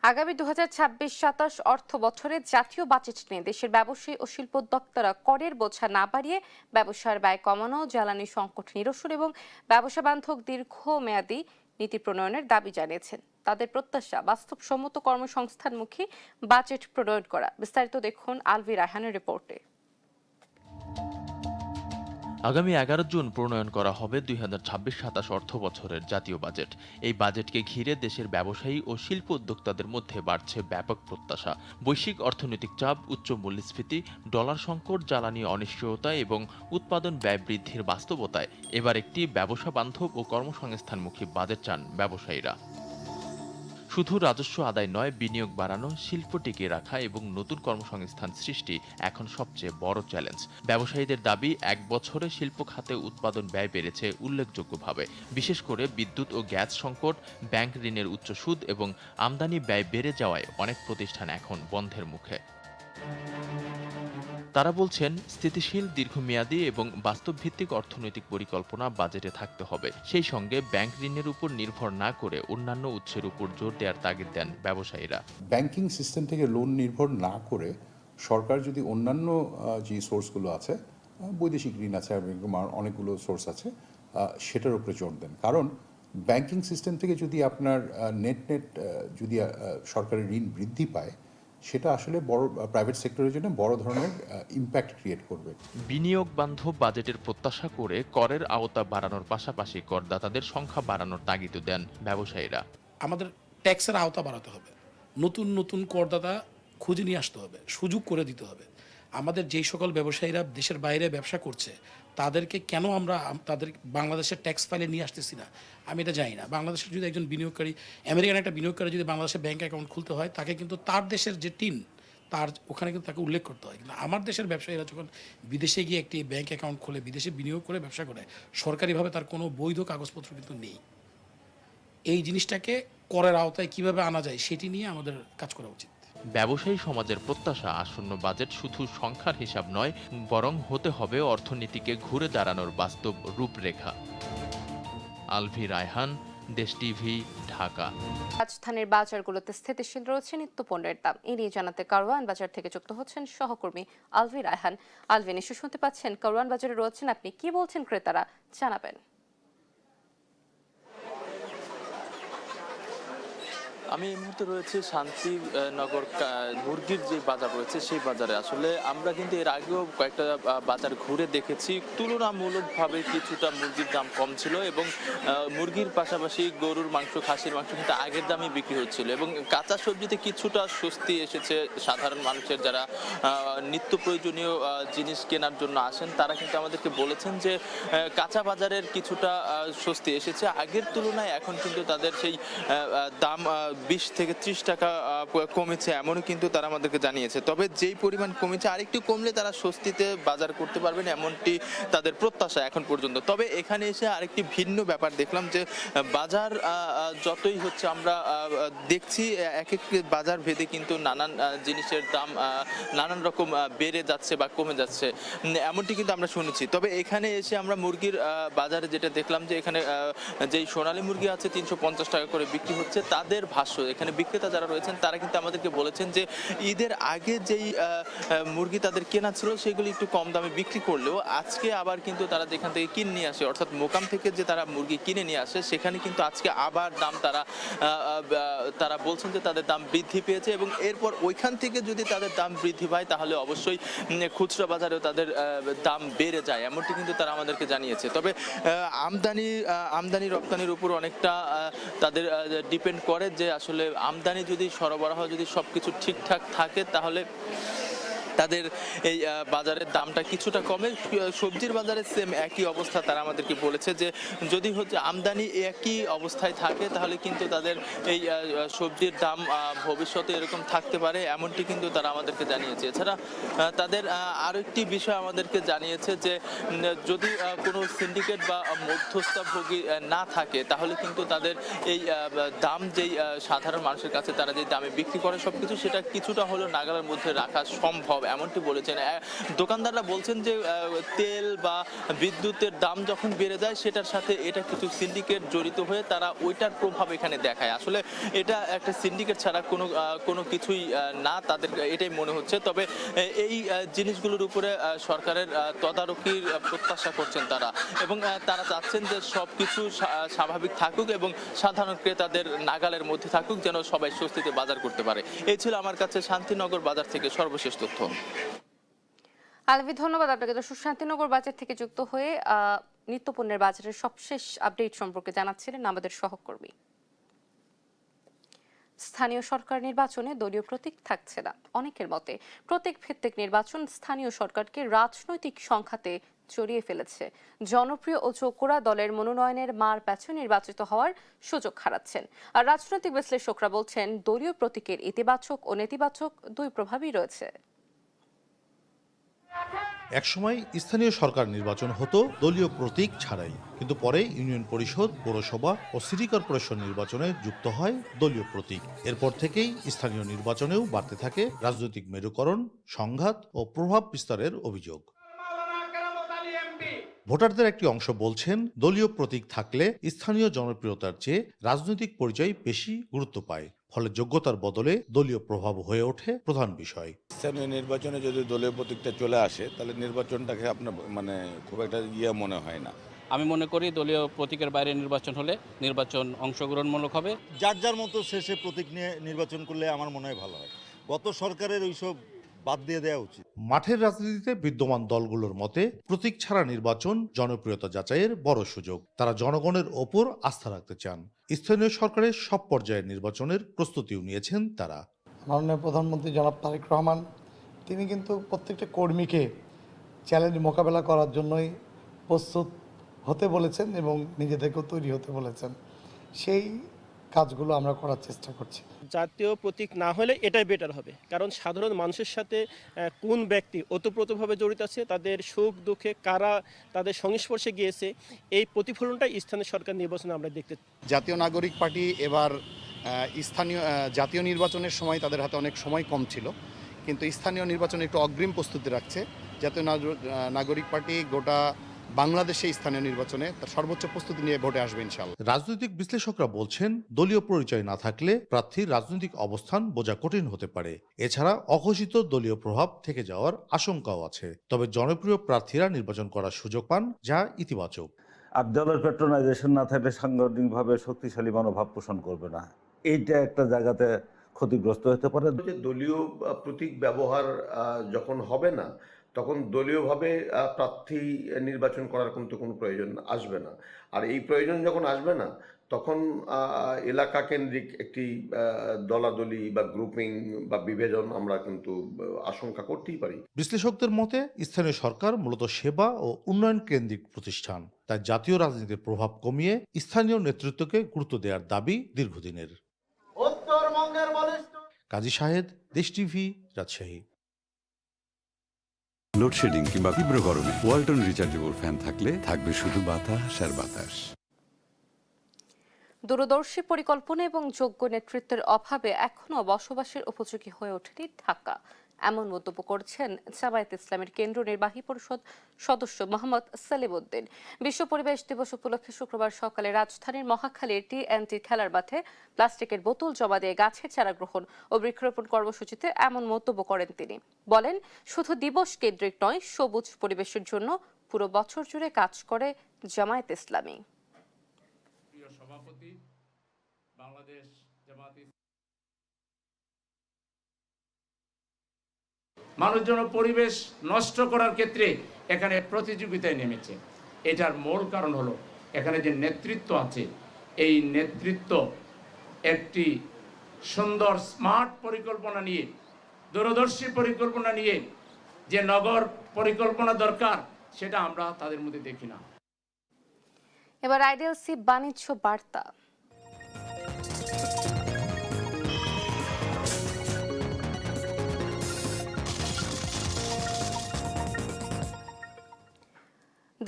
আগামী 2026-27 অর্থ বছরে জাতীয় বাজেট নিয়ে দেশের ব্যবসায়ী ও শিল্পোদ্যোক্তারা করের বোঝা না বাড়িয়ে ব্যবসার ব্যয় কমানো, জ্বালানি সংকট নিরসন এবং ব্যবসা বান্ধব দীর্ঘমেয়াদী নীতি প্রণয়নের দাবি জানিয়েছেন। তাদের প্রত্যাশা বাস্তবসম্মত কর্মসংস্থানমুখী বাজেট প্রণয়ন করা। বিস্তারিত দেখুন আলভি রায়হানের রিপোর্টে। আগামী 11 জুন প্রণয়ন করা হবে 2026-27 অর্থ বছরের জাতীয় বাজেট। এই বাজেটকে ঘিরে দেশের ব্যবসায়ী ও শিল্প উদ্যোক্তাদের মধ্যে বাড়ছে ব্যাপক প্রত্যাশা। বৈশ্বিক অর্থনৈতিক চাপ, উচ্চ মূল্যস্ফীতি, ডলার সংকট, জ্বালানি অনিশ্চয়তা এবং উৎপাদন ব্যয় বৃদ্ধির বাস্তবতায় এবার একটি ব্যবসা বান্ধব ও কর্মসংস্থানমুখী বাজেট চান ব্যবসায়ীরা। শুধু রাজস্ব আদায় নয়, বিনিয়োগ বাড়ানো, শিল্প টিকিয়ে রাখা এবং নতুন কর্মসংস্থান সৃষ্টি এখন সবচেয়ে বড় চ্যালেঞ্জ। ব্যবসায়ীদের দাবি, 1 বছরে শিল্প খাতে উৎপাদন ব্যয় বেড়েছে উল্লেখযোগ্যভাবে। বিশেষ করে বিদ্যুৎ ও গ্যাস সংকট, ব্যাংক ঋণের উচ্চ সুদ এবং আমদানি ব্যয় বেড়ে যাওয়ায় অনেক প্রতিষ্ঠান এখন বন্ধের মুখে। তারা বলছেন, স্থিতিশীল, দীর্ঘমেয়াদী এবং বাস্তবভিত্তিক অর্থনৈতিক পরিকল্পনা বাজেটে থাকতে হবে। সেই সঙ্গে ব্যাংক ঋণের উপর নির্ভর না করে অন্যান্য উৎসের উপর জোর দেওয়ার তাগিদ দেন ব্যবসায়ীরা। ব্যাংকিং সিস্টেম থেকে লোন নির্ভর না করে সরকার যদি অন্যান্য যে সোর্সগুলো আছে, বৈদেশিক ঋণ আছে, অনেকগুলো সোর্স আছে, সেটার উপরে জোর দেন। কারণ ব্যাংকিং সিস্টেম থেকে যদি আপনার নেট যদি সরকারের ঋণ বৃদ্ধি পায়, সেটা আসলে বড় প্রাইভেট সেক্টরের জন্য বড় ধরনের ইম্প্যাক্ট ক্রিয়েট করবে। বিনিয়োগ বান্ধব বাজেটের প্রত্যাশা করে করের আওতা বাড়ানোর পাশাপাশি করদাতাদের সংখ্যা বাড়ানোর তাগিদ দেন ব্যবসায়ীরা। আমাদের ট্যাক্সের আওতা বাড়াতে হবে, নতুন নতুন করদাতা খুঁজে নিয়ে আসতে হবে, সুযোগ করে দিতে হবে। আমাদের যেই সকল ব্যবসায়ীরা দেশের বাইরে ব্যবসা করছে তাদেরকে কেন আমরা তাদের বাংলাদেশের ট্যাক্স ফাইলে নিয়ে আসতেছি না, আমি এটা জানি না। বাংলাদেশের যদি একজন বিনিয়োগকারী, আমেরিকান একটা বিনিয়োগকারী যদি বাংলাদেশে ব্যাংক অ্যাকাউন্ট খুলতে হয়, তাকে কিন্তু তার দেশের যে টিন তার ওখানে কিন্তু তাকে উল্লেখ করতে হয়। কিন্তু আমার দেশের ব্যবসায়ীরা যখন বিদেশে গিয়ে একটি ব্যাংক অ্যাকাউন্ট খুলে বিদেশে বিনিয়োগ করে ব্যবসা করে, সরকারিভাবে তার কোনো বৈধ কাগজপত্র কিন্তু নেই। এই জিনিসটাকে করের আওতায় কিভাবে আনা যায় সেটি নিয়ে আমাদের কাজ করা উচিত। ব্যবসায়ী সমাজের প্রত্যাশা, আসন্ন বাজেট শুধু সংখ্যার হিসাব নয়, বরং হতে হবে অর্থনীতিকে ঘুরে দাঁড়ানোর বাস্তব রূপরেখা। আলভি রায়হান, দেশ টিভি, ঢাকা। রাজধানীর বাজারগুলোতে স্থিতিশীল রয়েছে নিত্য পণ্যের দাম। এ নিয়ে জানাতে কারওয়ান বাজার থেকে যুক্ত হচ্ছেন সহকর্মী আলভি রায়হান। আলভি, নিশ্চয় শুনতে পাচ্ছেন, কারওয়ান বাজারে রয়েছেন আপনি, কি বলছেন ক্রেতারা, জানাবেন। আমি এই মুহূর্তে রয়েছে শান্তিনগর মুরগির যে বাজার রয়েছে সেই বাজারে। আসলে আমরা কিন্তু এর আগেও কয়েকটা বাজার ঘুরে দেখেছি, তুলনামূলকভাবে কিছুটা মুরগির দাম কম ছিল এবং মুরগির পাশাপাশি গরুর মাংস, খাসির মাংস কিন্তু আগের দামই বিক্রি হচ্ছিল এবং কাঁচা সবজিতে কিছুটা স্বস্তি এসেছে। সাধারণ মানুষের যারা নিত্য প্রয়োজনীয় জিনিস কেনার জন্য আসেন তারা কিন্তু আমাদেরকে বলেছেন যে কাঁচা বাজারের কিছুটা স্বস্তি এসেছে। আগের তুলনায় এখন কিন্তু তাদের সেই দাম 20 থেকে 30 টাকা কমেছে, এমনও কিন্তু তারা আমাদেরকে জানিয়েছে। তবে যেই পরিমাণ কমেছে আরেকটু কমলে তারা স্বস্তিতে বাজার করতে পারবেন, এমনটি তাদের প্রত্যাশা এখন পর্যন্ত। তবে এখানে এসে আরেকটি ভিন্ন ব্যাপার দেখলাম যে বাজার যতই হচ্ছে আমরা দেখছি এক এক বাজার ভেদে কিন্তু নানান জিনিসের দাম নানান রকম বেড়ে যাচ্ছে বা কমে যাচ্ছে, এমনটি কিন্তু আমরা শুনেছি। তবে এখানে এসে আমরা মুরগির বাজারে যেটা দেখলাম যে এখানে যেই সোনালী মুরগি আছে 350 টাকা করে বিক্রি হচ্ছে। তাদের ভাষ্য এখানে বিক্রেতা যারা রয়েছেন তারা কিন্তু আমাদেরকে বলেছেন যে ঈদের আগে যেই মুরগি তাদের কেনা ছিল সেগুলি একটু কম দামে বিক্রি করলেও আজকে আবার কিন্তু তারা যেখান থেকে কিনে নিয়ে আসে, অর্থাৎ মোকাম থেকে যে তারা মুরগি কিনে নিয়ে আসে, সেখানে কিন্তু আজকে আবার দাম তারা বলছেন যে তাদের দাম বৃদ্ধি পেয়েছে এবং এরপর ওইখান থেকে যদি তাদের দাম বৃদ্ধি পায় তাহলে অবশ্যই খুচরা বাজারেও তাদের দাম বেড়ে যায়, এমনটি কিন্তু তারা আমাদেরকে জানিয়েছে। তবে আমদানি রপ্তানির উপর অনেকটা তাদের ডিপেন্ড করে যে আসলে আমদানি যদি সরবরাহ যদি সবকিছু ঠিকঠাক থাকে তাহলে তাদের এই বাজারের দামটা কিছুটা কমে। সবজির বাজারে সেম একই অবস্থা, তারা আমাদেরকে বলেছে যে যদি হচ্ছে আমদানি একই অবস্থায় থাকে তাহলে কিন্তু তাদের এই সবজির দাম ভবিষ্যতে এরকম থাকতে পারে, এমনটি কিন্তু তারা আমাদেরকে জানিয়েছে। এছাড়া তাদের আরও একটি বিষয় আমাদেরকে জানিয়েছে যে যদি কোনো সিন্ডিকেট বা মধ্যস্থভোগী না থাকে তাহলে কিন্তু তাদের এই দাম যেই সাধারণ মানুষের কাছে তারা যে দামে বিক্রি করে সবকিছু সেটা কিছুটা হলেও নাগালের মধ্যে রাখা সম্ভব, এমনটি বলেছেন। দোকানদাররা বলছেন যে তেল বা বিদ্যুতের দাম যখন বেড়ে যায় সেটার সাথে এটা কিছু সিন্ডিকেট জড়িত হয়ে তারা ওইটার প্রভাব এখানে দেখায়। আসলে এটা একটা সিন্ডিকেট ছাড়া কোনো কিছুই না, তাদের এটাই মনে হচ্ছে। তবে এই জিনিসগুলোর উপরে সরকারের তদারকির প্রত্যাশা করছেন তারা এবং তারা চাচ্ছেন যে সব কিছু স্বাভাবিক থাকুক এবং সাধারণ ক্রেতাদের নাগালের মধ্যে থাকুক, যেন সবাই স্বস্তিতে বাজার করতে পারে। এই ছিল আমার কাছে শান্তিনগর বাজার থেকে সর্বশেষ তথ্য। আলভি, ধন্যবাদ আপনাকে। দর্শক, শান্তিনগর বাজার থেকে যুক্ত হয়ে নিত্যপণ্যের বাজারের সবশেষ আপডেট সম্পর্কে জানাচ্ছিলেন আমাদের সহকর্মী। স্থানীয় সরকার নির্বাচনে দলীয় প্রতীক থাকছে না। অনেকের মতে প্রতীক ভিত্তিক নির্বাচন স্থানীয় সরকারকে রাজনৈতিক সংঘাতে জড়িয়ে ফেলেছে। জনপ্রিয় ও চোখোরা দলের মনোনয়নের মার প্যাচে নির্বাচিত হওয়ার সুযোগ হারাচ্ছেন। আর রাজনৈতিক বিশ্লেষকরা বলছেন দলীয় প্রতীকের ইতিবাচক ও নেতিবাচক দুই প্রভাবই রয়েছে। একসময় স্থানীয় সরকার নির্বাচন হতো দলীয় প্রতীক ছাড়াই, কিন্তু পরে ইউনিয়ন পরিষদ, পৌরসভা ও সিটি কর্পোরেশন নির্বাচনে যুক্ত হয় দলীয় প্রতীক। এরপর থেকেই স্থানীয় নির্বাচনেও বাড়তে থাকে রাজনৈতিক মেরুকরণ, সংঘাত ও প্রভাব বিস্তারের অভিযোগ। ভোটারদের একটি অংশ বলছেন দলীয় প্রতীক থাকলে স্থানীয় জনপ্রিয়তার চেয়ে রাজনৈতিক পরিচয় বেশি গুরুত্ব পায়, ফলে যোগ্যতার বদলে দলীয় প্রভাব হয়ে ওঠে প্রধান বিষয়। স্থানীয় নির্বাচনে যদি দলীয় প্রতীকটা চলে আসে তাহলে নির্বাচনটাকে আপনার খুব একটা মনে হয় না। আমি মনে করি দলীয় প্রতীকের বাইরে নির্বাচন হলে নির্বাচন অংশগ্রহণমূলক হবে। যার যার মতো শেষে প্রতীক নিয়ে নির্বাচন করলে আমার মনে হয় ভালো হয়। গত সরকারের ওইসব বাদ দিয়ে দেওয়া উচিত। মাঠের রাজনীতিতে বিদ্যমান দলগুলোর মতে প্রতীক ছাড়া নির্বাচন জনপ্রিয়তা যাচাইয়ের বড় সুযোগ। তারা জনগণের ওপর আস্থা রাখতে চান। স্থানীয় সরকারের সব পর্যায়ের নির্বাচনের প্রস্তুতিও নিয়েছেন তারা। মাননীয় প্রধানমন্ত্রী জনাব তারেক রহমান তিনি কিন্তু প্রত্যেকটা কর্মীকে চ্যালেঞ্জ মোকাবেলা করার জন্যই প্রস্তুত হতে বলেছেন এবং নিজেদেরকেও তৈরি হতে বলেছেন। সেই কাজগুলো আমরা করার চেষ্টা করছি। জাতীয় প্রতীক না হলে এটাই বেটার হবে, কারণ সাধারণ মানুষের সাথে কোন ব্যক্তি ওতপ্রোতভাবে জড়িত আছে, তাদের সুখ দুঃখে কারা তাদের সংস্পর্শে গিয়েছে, এই প্রতিফলনটা স্থানীয় সরকার নির্বাচনে আমরা দেখতে। জাতীয় নাগরিক পার্টি এবার জাতীয় নির্বাচনের সময় তাদের হাতে অনেক সময় কম ছিল, কিন্তু স্থানীয় নির্বাচনে একটু অগ্রিম প্রস্তুতি রাখছে। জাতীয় নাগরিক পার্টি গোটা বাংলাদেশে স্থানীয় নির্বাচনে তার সর্বোচ্চ প্রস্তুতি নিয়ে ভোটে আসবে ইনশাআল্লাহ। রাজনৈতিক বিশ্লেষকরা বলছেন দলীয় পরিচয় না থাকলে প্রার্থীর রাজনৈতিক অবস্থান বোঝা কঠিন হতে পারে। এছাড়া অঘোষিত দলীয় প্রভাব থেকে যাওয়ার আশঙ্কাও আছে। তবে জনপ্রিয় প্রার্থীরা নির্বাচন করার সুযোগ পান, যা ইতিবাচক। আর দলের প্যাট্রোনাইজেশন না থাকলে সাংগঠনিকভাবে শক্তিশালী মনোভাব পোষণ করবে না, এইটা একটা জায়গাতে ক্ষতিগ্রস্ত হতে পারে। দলীয় প্রতীক ব্যবহার যখন হবে না তখন দলীয়ভাবে প্রার্থী নির্বাচন করার কিন্তু কোনো প্রয়োজন আসবে না। আর এই প্রয়োজন যখন আসবে না তখন এলাকা কেন্দ্রিক একটি দলাদলি বা গ্রুপিং বা বিভাজন আমরা কিন্তু আশঙ্কা করতেই পারি। বিশ্লেষকদের মতে স্থানীয় সরকার মূলত সেবা ও উন্নয়ন কেন্দ্রিক প্রতিষ্ঠান, তাই জাতীয় রাজনীতির প্রভাব কমিয়ে স্থানীয় নেতৃত্বকে গুরুত্ব দেওয়ার দাবি দীর্ঘদিনের। কাজী শাহেদ, দেশ টিভি, রাজশাহী। লোডশেডিং কিংবা তীব্র গরমে ওয়ালটন রিচার্জেবল ফ্যান থাকলে থাকবে শুধু বাতাস আর বাতাস। দূরদর্শী পরিকল্পনা এবং যোগ্য নেতৃত্বের অভাবে এখনও বসবাসের উপযোগী হয়ে ওঠেনি ঢাকা। এমন মন্তব্য করছেন জামায়াত ইসলামের কেন্দ্রীয় নির্বাহী পরিষদ সদস্য মোহাম্মদ সালিমউদ্দিন। বিশ্ব পরিবেশ দিবস উপলক্ষে শুক্রবার সকালে রাজধানীর মহাখালীর টি&টি খেলার মাঠে প্লাস্টিকের বোতল জমা দিয়ে গাছের চারা গ্রহণ ও বৃক্ষরোপণ কর্মসূচিতে এমন মন্তব্য করেন তিনি। বলেন, শুধু দিবস কেন্দ্রিক নয়, সবুজ পরিবেশের জন্য পুরো বছর জুড়ে কাজ করে জামায়াত ইসলামী। মানুষ যেন পরিবেশ নষ্ট করার ক্ষেত্রে এখানে প্রতিযোগিতায় নেমেছে। এটার মূল কারণ হলো এখানে যে নেতৃত্ব আছে, এই নেতৃত্ব একটি সুন্দর স্মার্ট পরিকল্পনা নিয়ে, দূরদর্শী পরিকল্পনা নিয়ে যে নগর পরিকল্পনা দরকার, সেটা আমরা তাদের মধ্যে দেখি না। এবার আইডিএলসি বাণিজ্য বার্তা।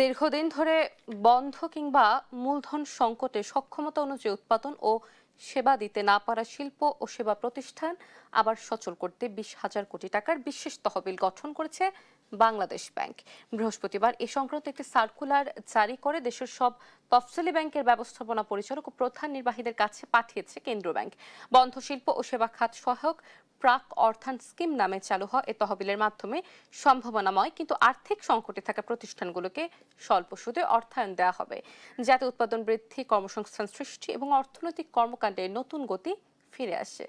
দীর্ঘদিন ধরে বন্ধ কিংবা মূলধন সংকটে সক্ষমতা অনুযায়ী উৎপাদন ও সেবা দিতে না পারা শিল্প ও সেবা প্রতিষ্ঠান আবার সচল করতে 20,000 কোটি টাকার বিশেষ তহবিল গঠন করেছে বাংলাদেশ ব্যাংক। বৃহস্পতিবার এ সংক্রান্ত একটি সার্কুলার জারি করে দেশের সব তফসিলি ব্যাংকের ব্যবস্থাপনা পরিচালক ও প্রধান নির্বাহীদের কাছে পাঠিয়েছে কেন্দ্রীয় ব্যাংক। বন্ধ শিল্প ও সেবা খাত সহায়ক প্রাক অর্থায়ন স্কিম নামে চালু হওয়া এ তহবিলের মাধ্যমে সম্ভাবনাময় কিন্তু আর্থিক সংকটে থাকা প্রতিষ্ঠানগুলোকে স্বল্প সুদে অর্থায়ন দেওয়া হবে, যাতে উৎপাদন বৃদ্ধি, কর্মসংস্থান সৃষ্টি এবং অর্থনৈতিক কর্মকাণ্ডে নতুন গতি ফিরে আসে।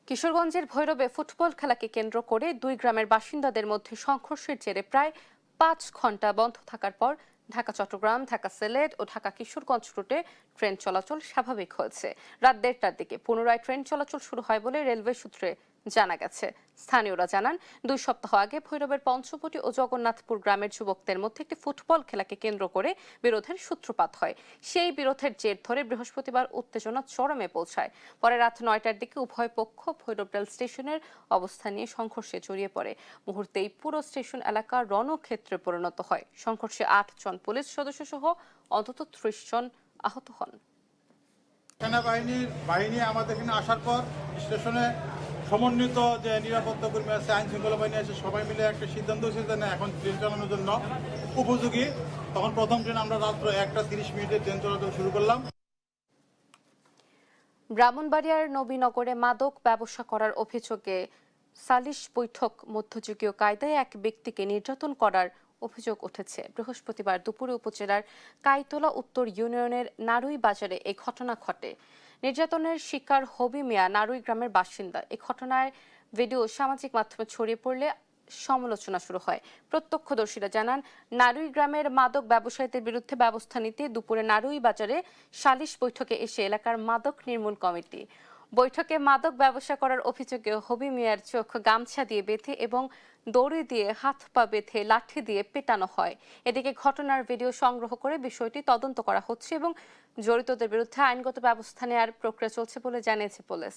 কিশোরগঞ্জের ভৈরবে ফুটবল খেলাকে কেন্দ্র করে 2 গ্রামের বাসিন্দাদের মধ্যে সংঘর্ষের জেরে প্রায় 5 ঘন্টা বন্ধ থাকার পর ঢাকা চট্টগ্রাম, ঢাকা সিলেট ও ঢাকা কিশোরগঞ্জ রুটে ট্রেন চলাচল স্বাভাবিক হয়েছে। রাত 1:30টার দিকে পুনরায় ট্রেন চলাচল শুরু হয় বলে রেলওয়ে সূত্রে জানা গেছে। স্থানীয়রা জানান, 2 সপ্তাহ আগে ভৈরবের পঞ্চবটি ও জগন্নাথপুর গ্রামের যুবকদের মধ্যে একটি ফুটবল খেলাকে কেন্দ্র করে বিরোধের সূত্রপাত হয়। সেই বিরোধের জের ধরে বৃহস্পতিবার উত্তেজনা চরমে পৌঁছায়। পরে রাত 9টার দিকে উভয় পক্ষ ভৈরব রেল স্টেশনের অবস্থান নিয়ে সংঘর্ষে জড়িয়ে পড়ে। মুহূর্তেই পুরো স্টেশন এলাকা রণক্ষেত্রে পরিণত হয়। সংঘর্ষে 8 জন পুলিশ সদস্য সহ অন্তত 30 জন আহত হন। সেনাবাহিনীর বাহিনী আমাদের এখানে আসার পর স্টেশনে সমন্বিত যে নিরাপত্তা কর্মী আছে, আইন শৃঙ্খলা বাহিনী আছে, সবাই মিলে একটা সিদ্ধান্ত হয়েছে না এখন ট্রেন চালানোর জন্য উপযোগী। তখন প্রথম ট্রেন আমরা রাত্র 1:30 ট্রেন চলাচল শুরু করলাম। ব্রাহ্মণবাড়িয়ার নবীনগরে মাদক ব্যবসা করার অভিযোগে সালিশ বৈঠক মধ্যযুগীয় কায়দায় এক ব্যক্তিকে নির্যাতন করার অভিযোগ উঠেছে। বৃহস্পতিবার দুপুরে উপজেলার কাইতলা উত্তর ইউনিয়নের নারুই বাজারে এই ঘটনা ঘটে। নির্যাতনের শিকার হবি মিয়া নারুই গ্রামের বাসিন্দা। এই ঘটনার ভিডিও সামাজিক মাধ্যমে ছড়িয়ে পড়লে সমালোচনা শুরু হয়। প্রত্যক্ষদর্শীরা জানান, নারুই গ্রামের মাদক ব্যবসায়ীদের বিরুদ্ধে ব্যবস্থা নিতে দুপুরে নারুই বাজারে সালিশ বৈঠকে এসে এলাকার মাদক নির্মূল কমিটি। বৈঠকে মাদক ব্যবসা করার অভিযোগে হবি মিয়ার চোখ গামছা দিয়ে বেঁধে এবং দড়ি দিয়ে হাত পা বেঁধে লাঠি দিয়ে পেটানো হয়। এদিকে ঘটনার ভিডিও সংগ্রহ করে বিষয়টি তদন্ত করা হচ্ছে এবং জড়িতদের বিরুদ্ধে আইনগত ব্যবস্থা নেওয়ার প্রক্রিয়া চলছে বলে জানিয়েছে পুলিশ।